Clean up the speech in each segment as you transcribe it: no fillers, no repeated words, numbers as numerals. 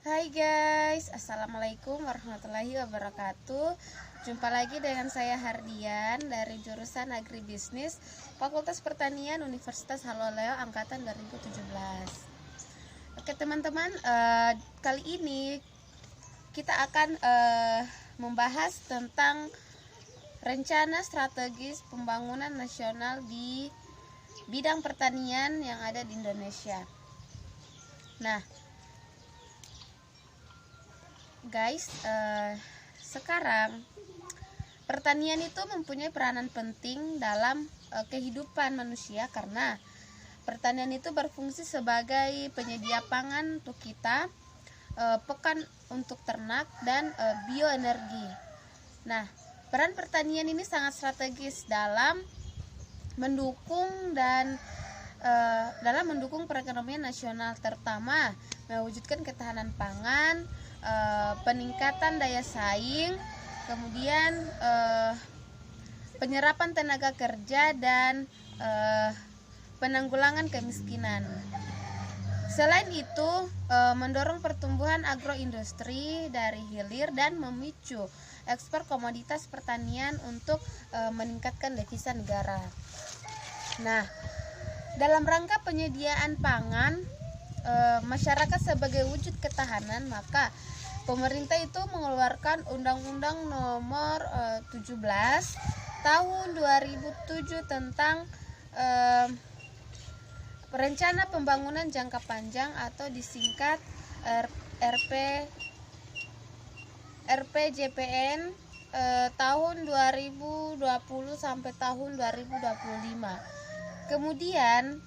Hai guys, Assalamualaikum warahmatullahi wabarakatuh. Jumpa lagi dengan saya Hardian dari jurusan Agribisnis Fakultas Pertanian Universitas Haloleo Angkatan 2017. Oke teman-teman, kali ini kita akan membahas tentang rencana strategis pembangunan nasional di bidang pertanian yang ada di Indonesia. Nah guys, sekarang pertanian itu mempunyai peranan penting dalam kehidupan manusia karena pertanian itu berfungsi sebagai penyedia pangan untuk kita, pakan untuk ternak, dan bioenergi. Nah, peran pertanian ini sangat strategis dalam mendukung perekonomian nasional, terutama mewujudkan ketahanan pangan, peningkatan daya saing, kemudian penyerapan tenaga kerja, dan penanggulangan kemiskinan. Selain itu, mendorong pertumbuhan agroindustri dari hilir dan memicu ekspor komoditas pertanian untuk meningkatkan devisa negara. Nah, dalam rangka penyediaan pangan masyarakat sebagai wujud ketahanan, maka pemerintah itu mengeluarkan Undang-Undang Nomor 17 Tahun 2007 tentang Rencana Pembangunan Jangka Panjang atau disingkat RPJPN tahun 2020 sampai tahun 2025. Kemudian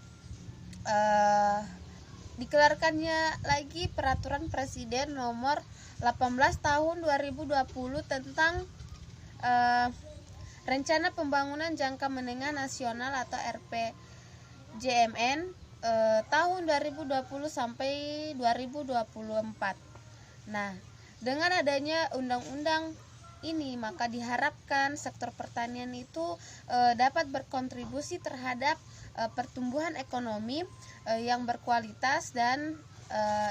dikeluarkannya lagi Peraturan Presiden Nomor 18 Tahun 2020 tentang Rencana Pembangunan Jangka Menengah Nasional atau RPJMN tahun 2020 sampai 2024. Nah, dengan adanya undang-undang ini, maka diharapkan sektor pertanian itu dapat berkontribusi terhadap pertumbuhan ekonomi yang berkualitas dan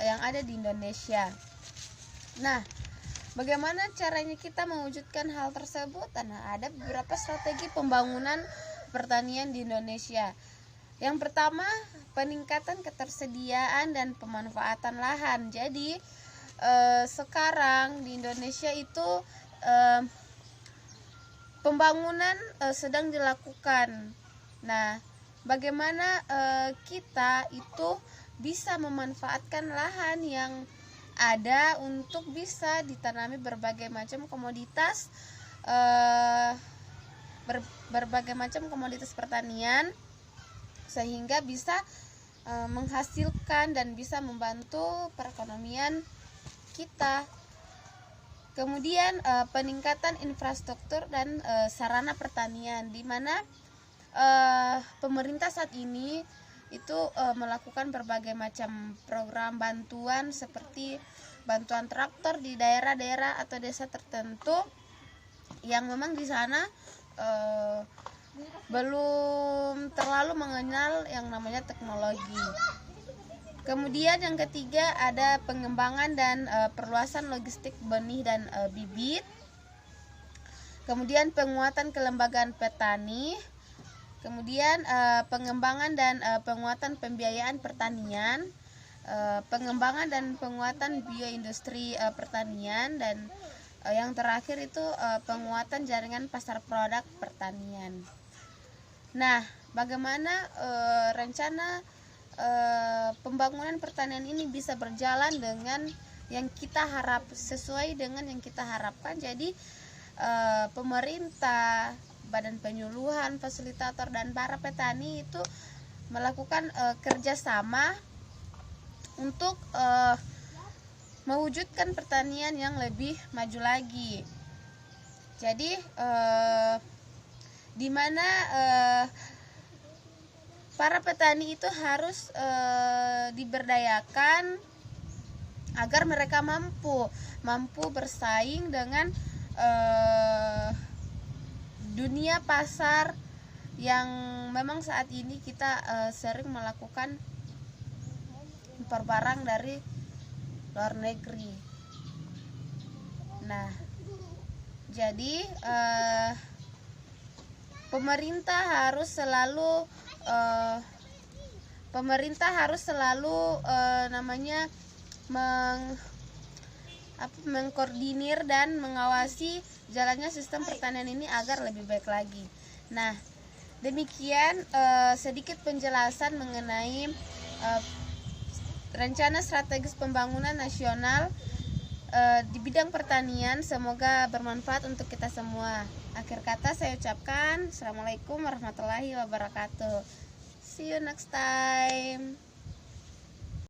yang ada di Indonesia. Nah, bagaimana caranya kita mewujudkan hal tersebut? Nah, ada beberapa strategi pembangunan pertanian di Indonesia. Yang pertama, peningkatan ketersediaan dan pemanfaatan lahan. Jadi sekarang di Indonesia itu pembangunan sedang dilakukan. Nah, bagaimana kita itu bisa memanfaatkan lahan yang ada untuk bisa ditanami berbagai macam komoditas, berbagai macam komoditas pertanian, sehingga bisa menghasilkan dan bisa membantu perekonomian kita. Kemudian peningkatan infrastruktur dan sarana pertanian, di mana pemerintah saat ini itu melakukan berbagai macam program bantuan seperti bantuan traktor di daerah-daerah atau desa tertentu yang memang di sana belum terlalu mengenal yang namanya teknologi. Kemudian yang ketiga ada pengembangan dan perluasan logistik benih dan bibit. Kemudian penguatan kelembagaan petani. Kemudian pengembangan dan penguatan pembiayaan pertanian, pengembangan dan penguatan bioindustri pertanian, dan yang terakhir itu penguatan jaringan pasar produk pertanian. Nah, bagaimana rencana pembangunan pertanian ini bisa berjalan dengan yang kita sesuai dengan yang kita harapkan? Jadi pemerintah, badan penyuluhan, fasilitator, dan para petani itu melakukan kerjasama untuk mewujudkan pertanian yang lebih maju lagi. Jadi di mana para petani itu harus diberdayakan agar mereka mampu bersaing dengan dunia pasar yang memang saat ini kita sering melakukan impor barang dari luar negeri. Nah, jadi pemerintah harus selalu mengkoordinir dan mengawasi jalannya sistem pertanian ini agar lebih baik lagi. Nah, demikian sedikit penjelasan mengenai rencana strategis pembangunan nasional di bidang pertanian. Semoga bermanfaat untuk kita semua. Akhir kata saya ucapkan Assalamualaikum warahmatullahi wabarakatuh. See you next time.